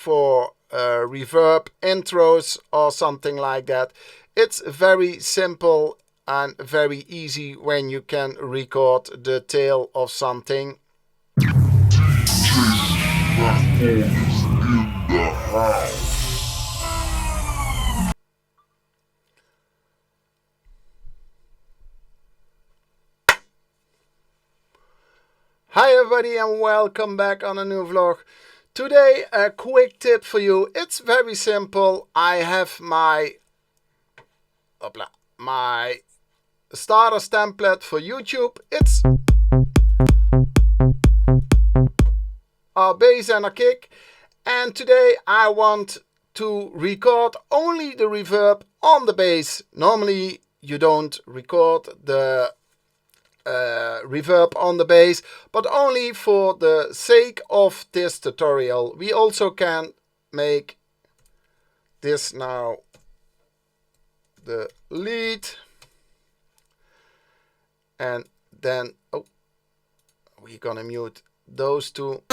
for reverb intros or something like that. It's very simple and very easy when you can record the tail of something. dj-mathon is in the house. Hi everybody and welcome back on a new vlog. Today a quick tip for you. It's very simple. I have my starters template for YouTube. It's a bass and a kick, and today I want to record only the reverb on the bass. Normally you don't record the reverb on the bass, but only for the sake of this tutorial. We also can make this now the lead, and then we're gonna mute those two.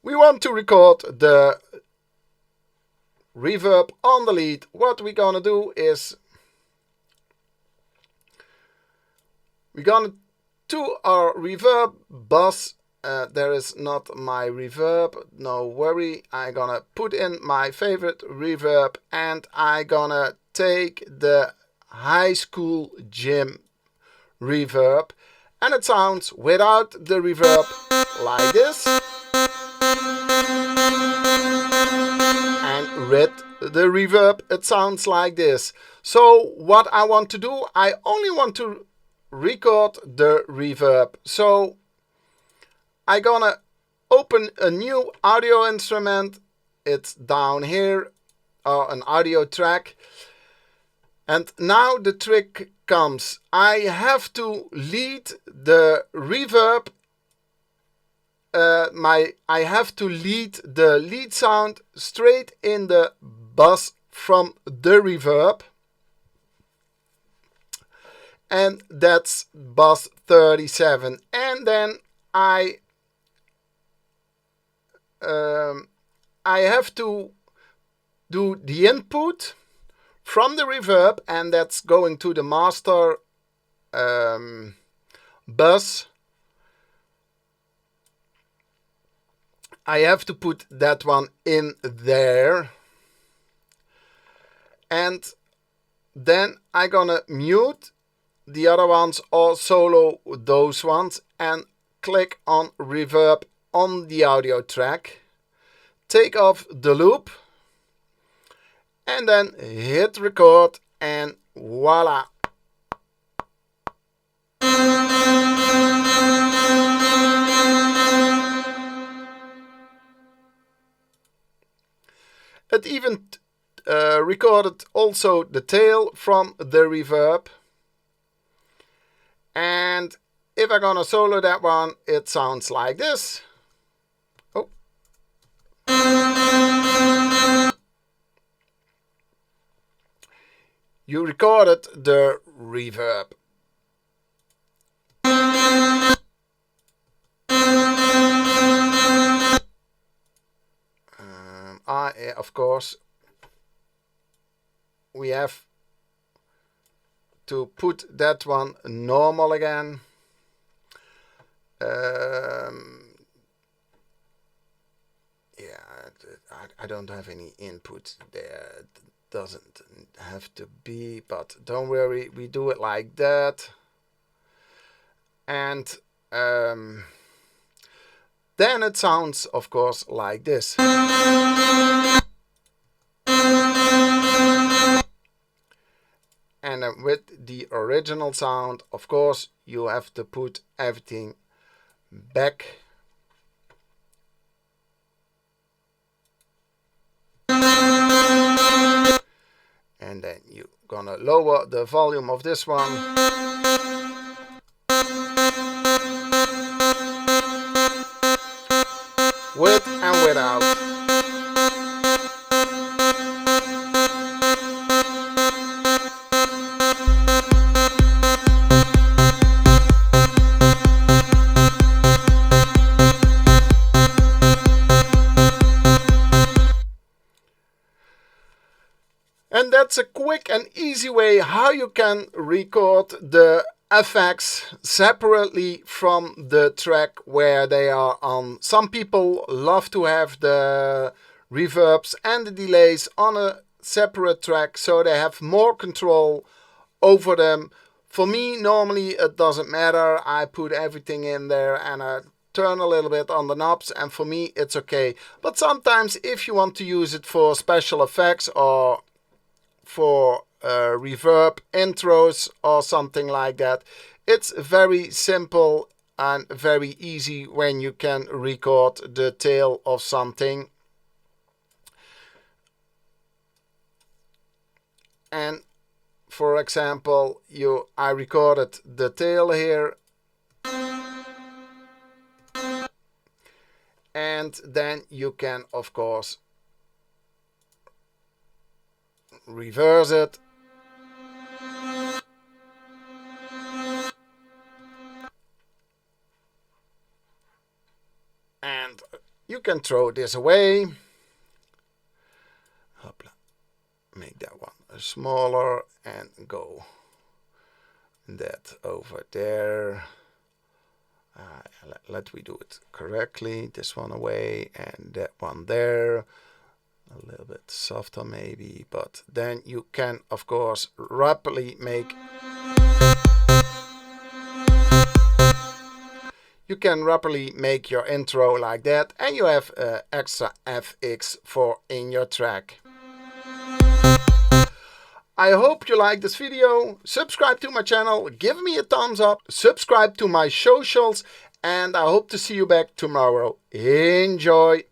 We want to record the reverb on the lead. What we're gonna do is we're gonna do our reverb bus. There is not my reverb, no worry. I'm gonna put in my favorite reverb, and I'm gonna take the high school gym reverb, and it sounds without the reverb like this, and with the reverb it sounds like this. So what I want to do, I only want to record the reverb. So I'm gonna open a new audio instrument. It's down here, an audio track. And now the trick comes. I have to lead the reverb. I have to lead the lead sound straight in the bus from the reverb. And that's bus 37. And then I have to do the input from the reverb, and that's going to the master bus. I have to put that one in there, and then I'm gonna mute the other ones or solo those ones, and click on reverb on the audio track, take off the loop, and then hit record, and voila. It even recorded also the tail from the reverb. And if I'm gonna solo that one, it sounds like this. Oh. You recorded the reverb. Of course, we have to put that one normal again. I don't have any input there. It doesn't have to be, but don't worry, we do it like that. And then it sounds, of course, like this. And then with the original sound, of course, you have to put everything back. And then you're gonna lower the volume of this one. With and without. And that's a quick and easy way how you can record the effects separately from the track where they are on. Some people love to have the reverbs and the delays on a separate track so they have more control over them. For me, normally it doesn't matter. I put everything in there and I turn a little bit on the knobs, and for me it's okay. But sometimes if you want to use it for special effects or for reverb intros or something like that, it's very simple and very easy when you can record the tail of something. And for example, I recorded the tail here, and then you can of course reverse it. And you can throw this away. Hopla. Make that one smaller and go that over there. Let me do it correctly. This one away and that one there. A little bit softer maybe, but then you can of course rapidly make your intro like that, and you have extra FX for in your track. I hope you like this video. Subscribe to my channel, give me a thumbs up, subscribe to my socials, and I hope to see you back tomorrow. Enjoy!